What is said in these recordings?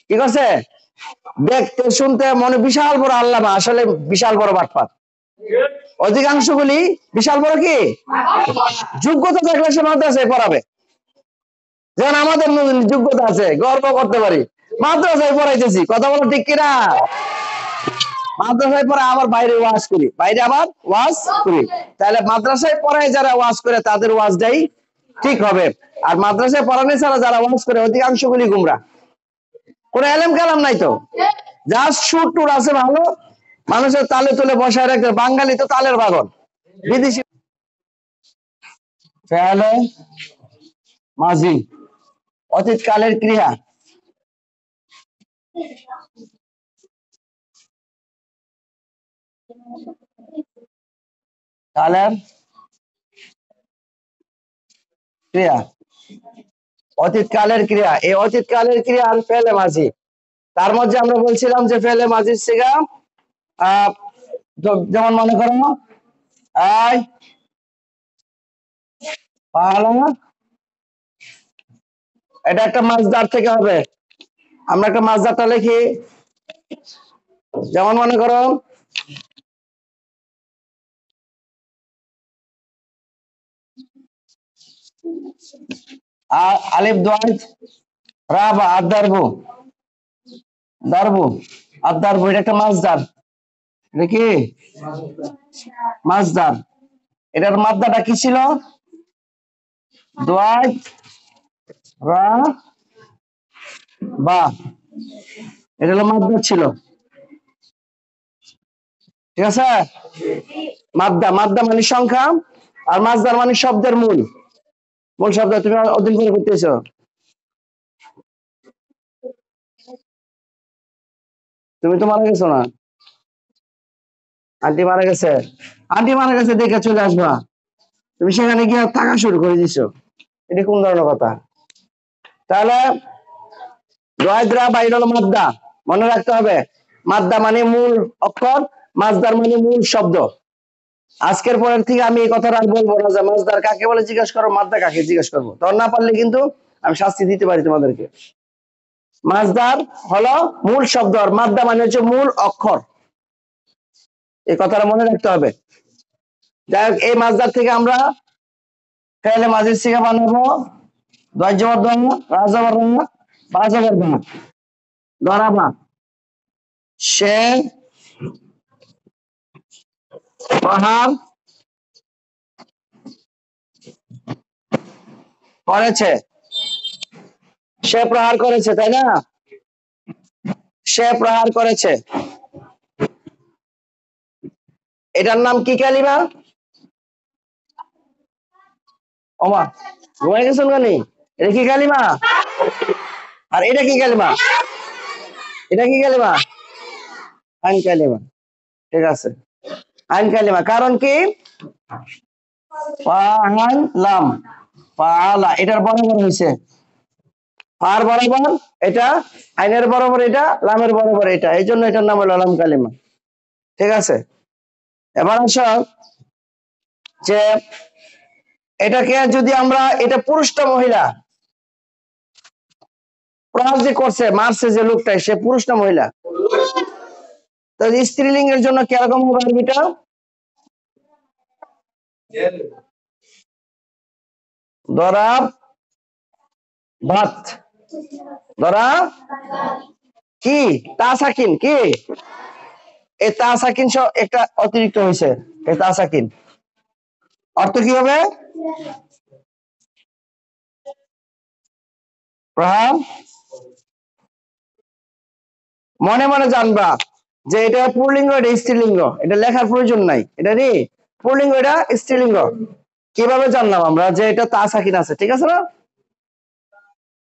কি করছে? দেখতে শুনতে মনে বিশাল বড় আল্লামা, আসলে বিশাল বড় বাটপার। অধিকাংশগুলি বিশাল বড় কি যোগ্যতা থাকলে সে মাদ্রাসায় পড়াবে। যেমন আমাদের যোগ্যতা আছে, গর্ব করতে পারি, মাদ্রাসায় পড়াইতেছি। কথা বলো ঠিক কিনা? মাদ্রাসায় পড়ে আবার বাইরে ওয়াজ করি, বাইরে আবার ওয়াজ করি। তাহলে মাদ্রাসায় পড়ায় যারা ওয়াজ করে তাদের ওয়াজটাই ঠিক হবে। আর মাদ্রাসায় পড়ানো ছাড়া যারা ওয়াজ করে অধিকাংশগুলি গুমরা, কোন এলেম কালাম নাই তো, জাস্ট সুর টুর আছে ভালো, মানুষের তালে তুলে বসায় রাখতে। বাঙালি তো তালের বাগন, বিদেশি। ফেলে মাঝি অতীত কালের ক্রিয়া, কালের ক্রিয়া, অতীত কালের ক্রিয়া। এই অতীত কালের ক্রিয়া আর ফেলে মাঝি, তার মধ্যে আমরা বলছিলাম যে ফেলে মাঝির সিগা যেমন মনে করো আই পাহালা, এটা একটা মাছদার থেকে হবে। আমরা একটা মাছদারটা লিখি, যেমন মনে করো আলিফ দোয়াজ রাবা আদারবু, দারবু আদারবু, এটা একটা মাছদার। এটা কি মাছদার? এটার মাদ্দাটা কি ছিল? দোয়াজ রা বা, এটা হলো মাদ্দা ছিল। ঠিক আছে? মাদ্দা, মাদ্দা মানে সংখ্যা, আর মাছদার মানে শব্দের মূল, মূল শব্দ। তুমি অধ্যয়ন করে করতেছো, তুমি তো মারা গেছো না? আন্টি মারা গেছে, আন্টি মারা গেছে দেখে চলে আসবা, তুমি সেখানে গিয়ে থাকা শুরু করে দিছো। এটা কোন ধরনের কথা? তাহলে দোয়াজরা বাইর হলো মাদ্দা, মনে রাখতে হবে। মাদ্দা মানে মূল অক্ষর, মাছদার মানে মূল শব্দ। আজকের পরের থেকে আমি এই কথাটা আর বলবো না যে মাছদার কাকে বলে জিজ্ঞেস করো, মাদ্দা কাকে জিজ্ঞেস করবো। তখন না পারলে কিন্তু আমি শাস্তি দিতে পারি তোমাদেরকে। মাছদার হলো মূল শব্দ, আর মাদ্দা মানে হচ্ছে মূল অক্ষর। এই কথাটা মনে রাখতে হবে। যাই হোক, এই মাছদার থেকে আমরা ফেলে মাঝির সিগা বানাবো। দশ জবর ধরাবা, সে প্রহার করেছে, সে প্রহার করেছে, তাই না? সে প্রহার করেছে, এটার নাম কি কালিমা? ওমা ঘুমাই গেছেন গানি? এটা কি কালিমা? আর এটা কি কালিমা? এটা কি কালিমা? আইন কালিমা। ঠিক আছে, আইন কালিমা। কারণ কি? লাম পালা, এটার বরাবর হয়েছে, আর বরাবর এটা, আইনের বরাবর এটা, লামের বরাবর এটা, এই জন্য এটার নাম হলো লাম কালিমা। ঠিক আছে? এবার আসো যে এটাকে যদি আমরা, এটা পুরুষটা মহিলা, প্রহার যে করছে মারছে যে লোকটাই, সে পুরুষ না মহিলা? তো স্ত্রীলিঙ্গের জন্য কিরকম হবে আরবিটা? দরাব ভাত, ধরা কি তা সাকিন কি, এই তা সাকিন একটা অতিরিক্ত হয়েছে। এই তা সাকিন অর্থ কি হবে? প্রহার। মনে মনে জানবা যে এটা পুল্লিঙ্গ, এটা স্ত্রীলিঙ্গ, এটা লেখার প্রয়োজন নাই। এটা রে পুল্লিঙ্গ, এটা স্ত্রীলিঙ্গ। কিভাবে জানলাম আমরা যে এটা তা সাকিন আছে? ঠিক আছে না?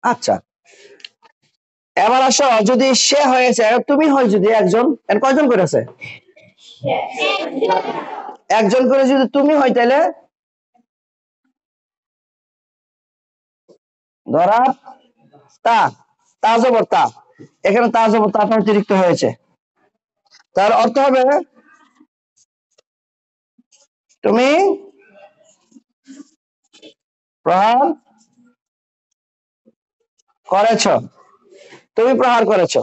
আচ্ছা, এবার আসো, যদি সে হয়েছে, তুমি হয় যদি একজন, কয়জন করেছে? একজন করে যদি তুমি হয়, তাহলে ধরা তা, তা জবর তা, এখানে তা জবর তাটা অতিরিক্ত হয়েছে। তার অর্থ হবে তুমি প্রহার করেছ। তুমি প্রহার করেছো।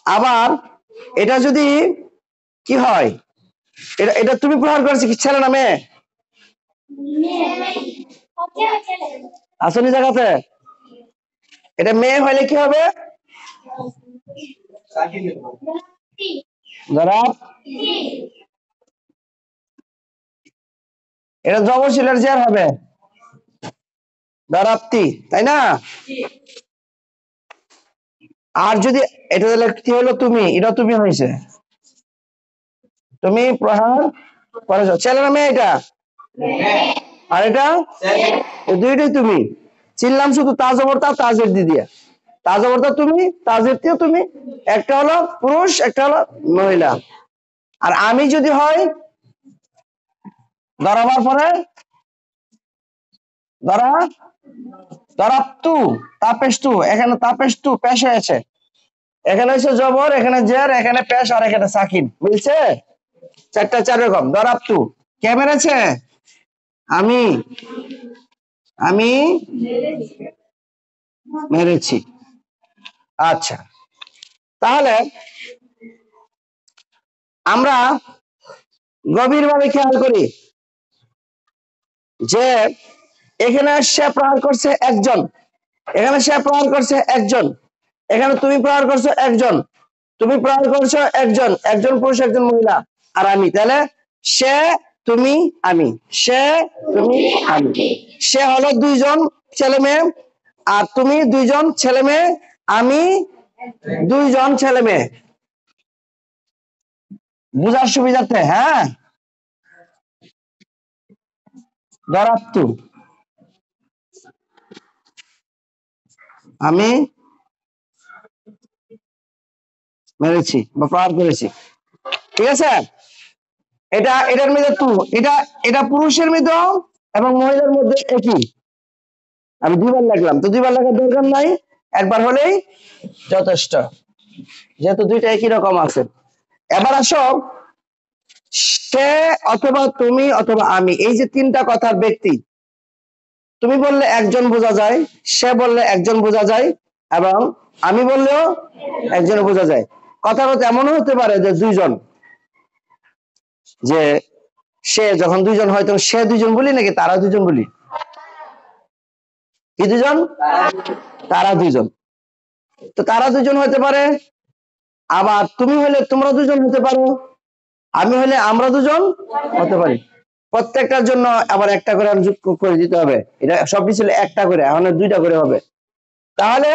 আবার এটা যদি কি হয়, এটা এটা তুমি প্রহার করেছো, কি ছেলে না মেয়ে? আসনি জায়গাতে। এটা মেয়ে হলে কি হবে? যারা এটা জবরশীলের জের হবে, দারাপ্তি, তাই না? আর যদি এটা তাহলে কি হলো, তুমি, এটা তুমি হয়েছে, তুমি প্রহার করেছো। ছেলে না মেয়ে এটা? আর এটা এই দুইটাই তুমি। চিনলাম শুধু তাজবর্তা তাজের দিয়ে, তাজবর্তা তুমি, তাজের দিয়ে তুমি। একটা হলো পুরুষ, একটা হলো মহিলা। আর আমি যদি হয় ধরাবার পরে ধরা, ধরাপ্তু, তাপেষ্টু, এখানে তাপেষ্টু পেশ হয়েছে, এখানে হচ্ছে জবর, এখানে জের, এখানে পেশ, আর এখানে সাকিন, মিলছে? চারটা চার রকম। ধরাপ্তু কে মেরেছে? আমি, আমি মেরেছি। আচ্ছা, তাহলে আমরা গভীরভাবে খেয়াল করি যে এখানে সে প্রহার করছে একজন, এখানে সে প্রহার করছে একজন, এখানে তুমি প্রহার করছো একজন, তুমি প্রহার করছো একজন, একজন পুরুষ একজন মহিলা, আর আমি। তাহলে সে, তুমি, আমি, সে, তুমি, আমি। সে হলো দুইজন ছেলে মেয়ে, আর তুমি দুইজন ছেলে মেয়ে, আমি দুইজন ছেলে মেয়ে। বুঝার সুবিধার্থে, হ্যাঁ। ধরাপ্তু, আমি মেরেছি বা প্রহার করেছি, ঠিক আছে? এটা এটার মধ্যে টু, এটা এটা পুরুষের মধ্যে এবং মহিলার মধ্যে একই। আমি দুইবার লাগলাম, তো দুইবার লাগার দরকার নাই, একবার হলেই যথেষ্ট, যেহেতু দুইটা একই রকম আছে। এবার আসো, সে অথবা তুমি অথবা আমি, এই যে তিনটা কথার ব্যক্তি, তুমি বললে একজন বোঝা যায়, সে বললে একজন বোঝা যায়, এবং আমি বললেও একজন বোঝা যায়। কথার কথা এমনও হতে পারে যে দুইজন, যে সে যখন দুইজন হয় তখন সে দুইজন বলি নাকি তারা দুইজন বলি? কি দুজন? তারা দুইজন। তো তারা দুজন হতে পারে, আবার তুমি হলে তোমরা দুজন হতে পারো, আমি হলে আমরা দুজন হতে পারি। প্রত্যেকটার জন্য আবার একটা করে যোগ করে দিতে হবে, এটা সবকিছু একটা করে, এখন দুইটা করে হবে। তাহলে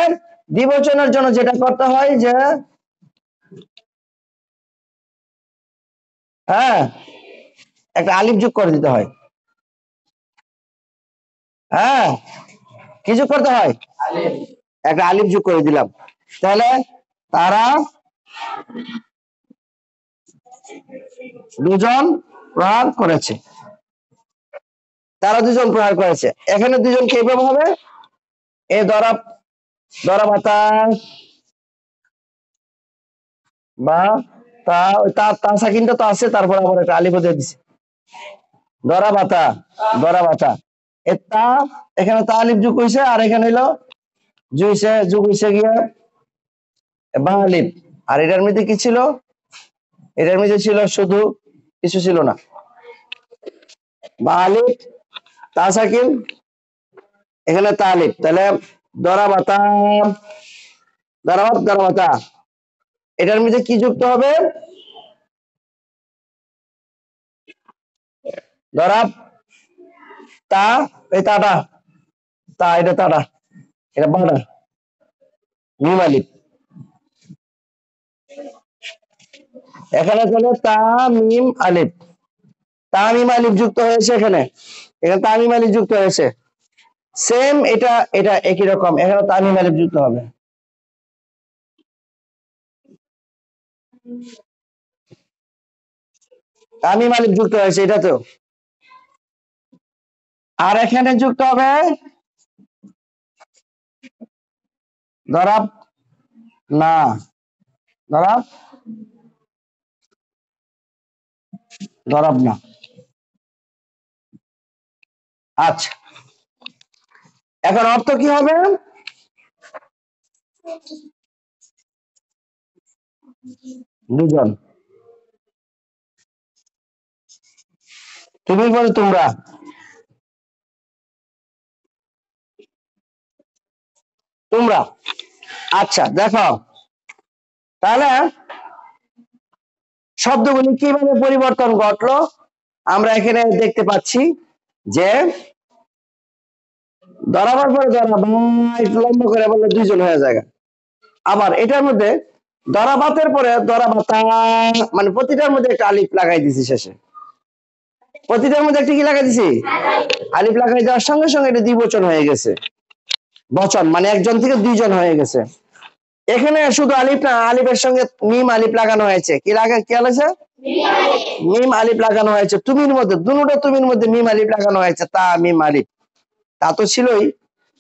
দ্বিবচনের জন্য যেটা করতে হয় যে, হ্যাঁ, একটা আলিফ যোগ করে দিতে হয়। হ্যাঁ, কি যোগ করতে হয়? একটা আলিফ যোগ করে দিলাম। তাহলে তারা দুজন প্রহার করেছে, তারা দুজন প্রহার করেছে। এখানে দুজন কে ভাবে হবে? এ ধরা, ধরা বাতা বা তা, তার তা সাকিনটা তো আছে, তারপর আবার একটা আলিফ দিয়ে দিছে, ধরা বাতা, ধরা বাতা। এ তা, এখানে তা আলিফ যোগ হইছে, আর এখানে হইলো জুইছে, যোগ হইছে গিয়া বা আলিফ। আর এটার মধ্যে কি ছিল? এটার মধ্যে ছিল শুধু, কিছু ছিল না, বা আলিফ, তা সাকিন, এখানে তা আলিফ। তাহলে ধরা বাতা, ধরা বাতা, এটার মধ্যে কি যুক্ত হবে? ধরা তা, এই তাটা, তা, এটা তাটা, এটা বাটা, মিম আলিফ। এখানে চলে তা মিম আলিফ, তা মিম আলিফ যুক্ত হয়েছে এখানে, এখানে তা মিম আলিফ যুক্ত হয়েছে। সেম এটা, এটা একই রকম, এখানে তা মিম আলিফ যুক্ত হবে। তা মিম আলিফ যুক্ত হয়েছে এটাতেও। আর এখানে যুক্ত হবে ধরাব না, ধরাব, ধরাব না। আচ্ছা, এখন অর্থ কি হবে? দুজন। তুমি বলো তোমরা। তোমরা। আচ্ছা দেখো, তাহলে শব্দগুলি কিভাবে পরিবর্তন ঘটলো আমরা এখানে দেখতে পাচ্ছি যে ধরাবার পরে ধরা একটু লম্বা করে বললে দুইজন হয়ে যায়। আবার এটার মধ্যে ধরাবাতের পরে ধরাবাতা, মানে প্রতিটার মধ্যে একটা আলিফ লাগাই দিছি শেষে। প্রতিটার মধ্যে একটা কি লাগাই দিছি? আলিফ লাগাই দেওয়ার সঙ্গে সঙ্গে এটা দ্বিবচন হয়ে গেছে। বচন মানে একজন থেকে দুইজন হয়ে গেছে। এখানে শুধু আলিফ না, আলিফের সঙ্গে মিম আলিফ লাগানো হয়েছে। কি হয়েছে? মিম আলিফ লাগানো হয়েছে। তুমির মধ্যে, দুটো তুমির মধ্যে মিম আলিফ লাগানো হয়েছে। তা মিম আলিফ, তা তো ছিলই,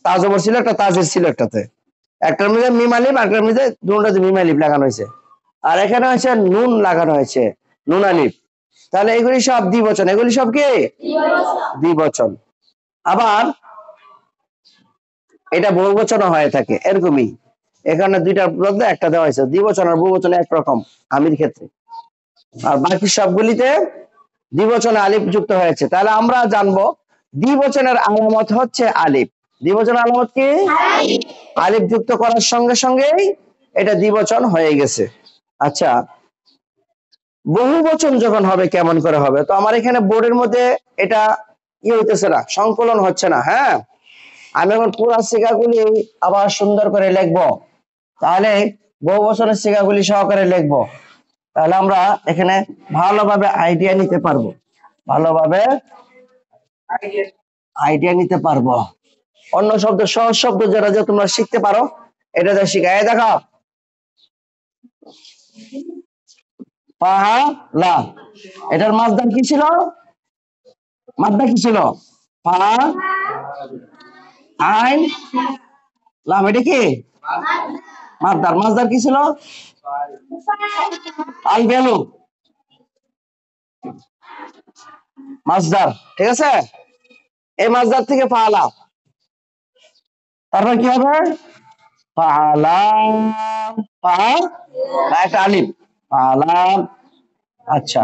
তা জবর ছিল একটা, তাজের ছিল একটাতে। একটার মধ্যে মিম আলিফ, একটার মধ্যে দুটোতে মিম আলিফ লাগানো হয়েছে। আর এখানে হচ্ছে নুন লাগানো হয়েছে, নুন আলিফ। তাহলে এগুলি সব দ্বিবচন। এগুলি সব কি দ্বিবচন। আবার এটা বহুবচন হয়ে থাকে এরকমই। এখানে দুইটার মধ্যে একটা দেওয়া হয়েছে। দ্বিবচন আর বহুবচন একরকম আমির ক্ষেত্রে, আর বাকি সবগুলিতে দ্বিবচনে আলিফ যুক্ত হয়েছে। তাহলে আমরা জানবো দ্বিবচনের আলামত হচ্ছে আলিফ। দ্বিবচনের আলামত কি? আলিফ যুক্ত করার সঙ্গে সঙ্গেই এটা দ্বিবচন হয়ে গেছে। আচ্ছা, বহু বচন যখন হবে কেমন করে হবে? তো আমার এখানে বোর্ডের মধ্যে এটা হইতেছে না, সংকলন হচ্ছে না। হ্যাঁ, আমি এখন পুরো শিখাগুলি আবার সুন্দর করে লিখবো, তাহলে বহু বছরের শিখাগুলি সহকারে লিখবো, তাহলে আমরা এখানে ভালোভাবে আইডিয়া নিতে পারবো, ভালোভাবে আইডিয়া নিতে পারবো। অন্য শব্দ, সহজ শব্দ যেটা যে তোমরা শিখতে পারো এটা যা শিখাই। দেখো পাহালা, এটার মাঝদার কি ছিল? মাদ্দা কি ছিল? পা আইন লাম, এটা কি মাদ্দার? মাছদার কি ছিল? আল গেল মাছদার। ঠিক আছে, এই মাছদার থেকে পালা, তারপর কি হবে? পালাম, পা একটা আলিফ, পালাম। আচ্ছা,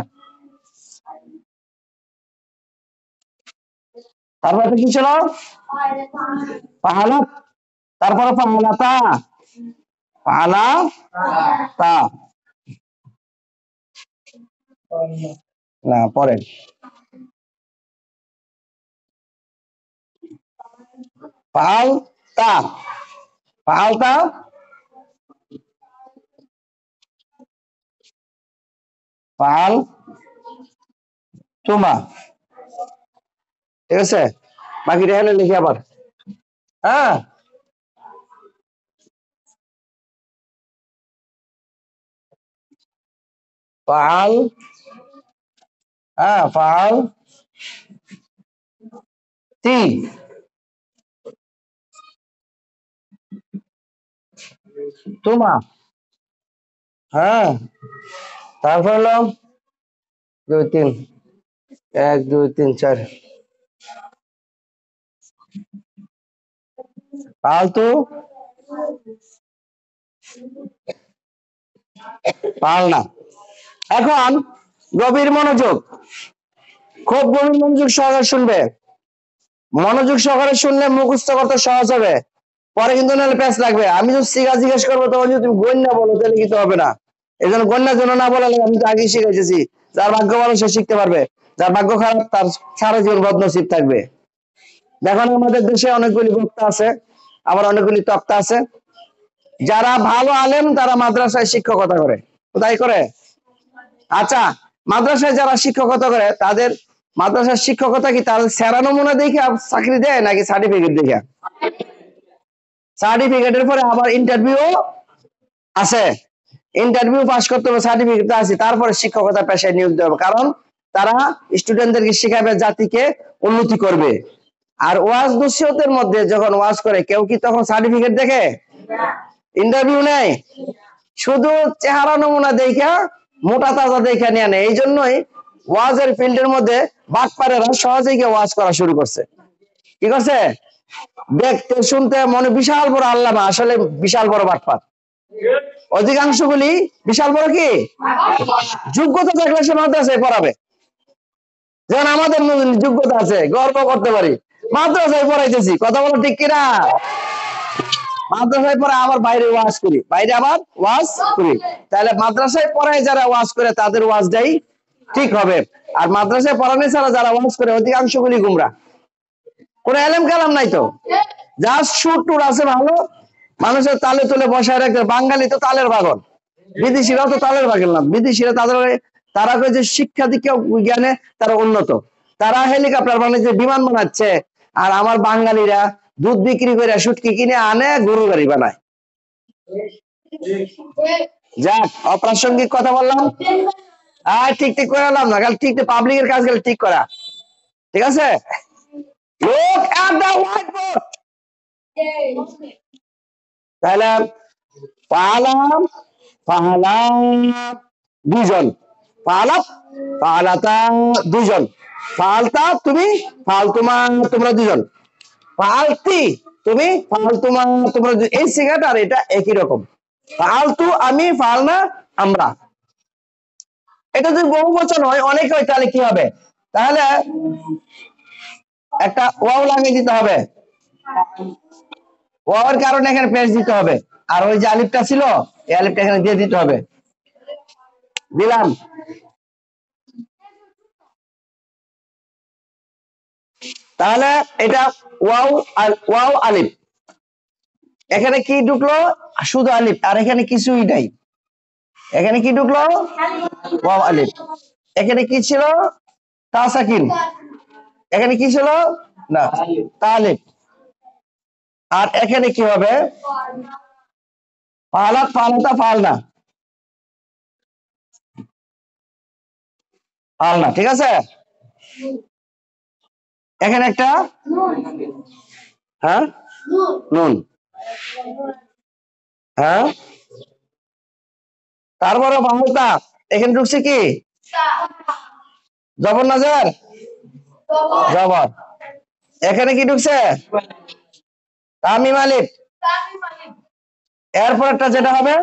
তারপর কি ছিল? পাহালা, তারপরে পাহালাতা, পাহালা তা, না পরে পালতা, পালতা, পাল তোমা। ঠিক আছে, বাকিটা হলে লিখি আবার। হ্যাঁ, পাল, হ্যাঁ পাল তি, তোমা। হ্যাঁ, তারপর হলো 2 3, 1 2 3 4, পালতু পালনা। এখন গভীর মনোযোগ, খুব গভীর মনোযোগ সহকারে শুনবে। মনোযোগ সহকারে শুনলে মুখস্থ করতে সহজ হবে, পরে কিন্তু নাহলে প্যাচ লাগবে। আমি যদি শিখা জিজ্ঞেস করবো তখন যদি তুমি গণ্যা বলো তাহলে কিন্তু হবে না। এই জন্য গণ্যার জন্য না বলালে, আমি তো আগেই শিখেছি, যার ভাগ্য ভালো সে শিখতে পারবে, যার ভাগ্য খারাপ তার সারা জীবন বদনসিব থাকবে। দেখুন আমাদের দেশে অনেকগুলি বক্তা আছে, আবার অনেকগুলি তক্তা আছে। যারা ভালো আলেম তারা মাদ্রাসায় শিক্ষকতা করে। কোথায় করে? আচ্ছা, মাদ্রাসায় যারা শিক্ষকতা করে তাদের মাদ্রাসার শিক্ষকতা কি তাদের সেরা নমুনা দেখে চাকরি দেয় নাকি সার্টিফিকেট দেখে? সার্টিফিকেটের পরে আবার ইন্টারভিউ আছে, ইন্টারভিউ পাস করতে হবে, সার্টিফিকেট আছে, তারপরে শিক্ষকতা পেশায় নিয়োগ দেবে। কারণ তারা স্টুডেন্টদেরকে শিখাবে, জাতিকে উন্নতি করবে। আর ওয়াজ নসিহতের মধ্যে যখন ওয়াজ করে কেউ কি তখন সার্টিফিকেট দেখে? ইন্টারভিউ নেয়, শুধু চেহারা নমুনা দেখা, মোটা তাজা দেখা নিয়ে নেয়। এই জন্যই ওয়াজের ফিল্ডের মধ্যে বাটপারেরা সহজেই গিয়ে ওয়াজ করা শুরু করছে। কি করছে? দেখতে শুনতে মনে বিশাল বড় আল্লামা, আসলে বিশাল বড় বাটপার। অধিকাংশগুলি বিশাল বড় কি যোগ্যতা থাকলে সে মাদ্রাসায় পড়াবে। যেমন আমাদের যোগ্যতা আছে, গর্ব করতে পারি, মাদ্রাসায় পড়াইতেছি, কথা বলো ঠিক কিনা? মাদ্রাসায় পড়ে আবার বাইরে ওয়াজ করি, বাইরে আবার ওয়াজ করি। তাহলে মাদ্রাসায় পড়ায় যারা ওয়াজ করে তাদের ওয়াজটাই ঠিক হবে। আর মাদ্রাসায় পড়ানো ছাড়া যারা ওয়াজ করে অধিকাংশগুলি গুমরা, কোন এলেম কালাম নাই তো, জাস্ট সুর টুর আছে ভালো, মানুষের তালে তুলে বসায় রাখতে। বাঙালি তো তালের বাগন, বিদেশিরাও তো তালের বাগন না। বিদেশিরা তারা যে শিক্ষা দীক্ষা জ্ঞানে তারা উন্নত, তারা হেলিকপ্টার বানাচ্ছে, বিমান বানাচ্ছে। আর আমার বাঙালিরা দুধ বিক্রি করে সুটকি কিনে আনে, গরু গাড়ি বানায়। যাক, অপ্রাসঙ্গিক কথা বললাম, আর ঠিক ঠিক করে এলাম না, ঠিক পাবলিকের কাজ গেলে ঠিক করা, ঠিক আছে? Look at the whiteboard. তাহলে পালাম পালাম দুজন, পালাপ পালাতা দুজন, পালতা তুমি, ফালতুমা তোমরা দুজন, ফালতি তুমি, ফালতুমা তোমরা। এই সিগারেট আর এটা একই রকম, ফালতু আমি, ফালনা আমরা। এটা যদি বহু বচন হয়, অনেক হয়, তাহলে কি হবে? তাহলে একটা ওয়াও লাগিয়ে দিতে হবে, ওয়াওর কারণে এখানে পেশ দিতে হবে। আর ওই যে আলিফটা ছিল, এই আলিফটা এখানে দিয়ে দিতে হবে, দিলাম। তাহলে এটা ওয়াও আর ওয়াও আলিফ, এখানে কি ঢুকলো? শুধু আলিফ, আর এখানে কিছুই নাই। এখানে কি ঢুকলো? ওয়াও আলিফ। এখানে কি ছিল? তা সাকিন। এখানে কি ছিল? না, তা আলিফ। আর এখানে কি হবে? ফালাত ফালাতা ফালনা, ফালনা, ঠিক আছে? এখানে একটা হ্যাঁ নুন, হ্যাঁ, তারপরে বাহুতা এখানে ঢুকছে কি? জবর নাজার জবর। এখানে কি ঢুকছে? তামিম আলিফ। এরপর একটা যেটা হবে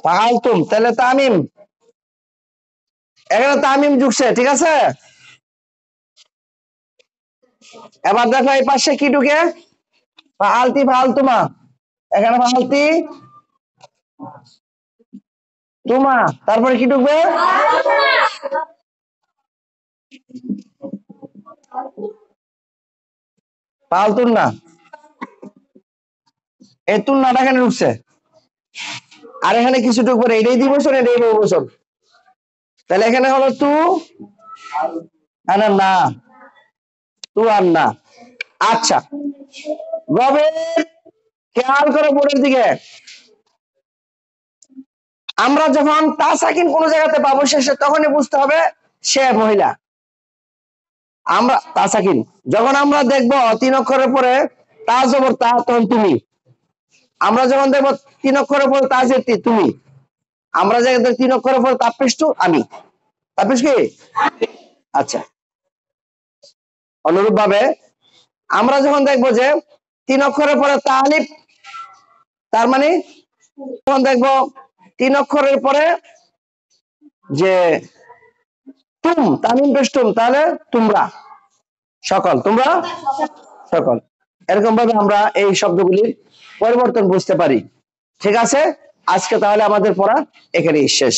ফালতুম, তাহলে তামিম, এখানে তামিম ঢুকছে, ঠিক আছে? এবার দেখো এই পাশে কি ঢুকে? ফালতি ফালতুমা, এখানে ফালতি তুমা, তারপরে কি ঢুকবে? ফালতুন না, এই তুন্নাটা এখানে ঢুকছে। আর এখানে কিছু ঢুকবে, এটাই দিবসন, এটাই বহুবচন। তাহলে এখানে হলো তু আর না, তু আর না। আচ্ছা, গবের খেয়াল করে বোর্ডের দিকে। আমরা যখন তা সাকিন কোন জায়গাতে পাবো শেষে, তখনই বুঝতে হবে সে মহিলা। আমরা তা সাকিন যখন আমরা দেখবো 3 অক্ষরের পরে তা জবর তা, তখন তুমি। আমরা যখন দেখবো 3 অক্ষরের পরে তা জের তুমি। আমরা যখন 3 অক্ষরের পরে তাপৃষ্টু আমি, তাপৃষ্ট কি? আচ্ছা, অনুরূপ ভাবে আমরা যখন দেখবো যে 3 অক্ষরের পরে তা আলিফ, তার মানে যখন দেখবো 3 অক্ষরের পরে যে তুম, তামিম পেস্তুম, তাহলে তোমরা সকল, তোমরা সকল। এরকম ভাবে আমরা এই শব্দগুলির পরিবর্তন বুঝতে পারি, ঠিক আছে? আজকে তাহলে আমাদের পড়া এখানেই শেষ।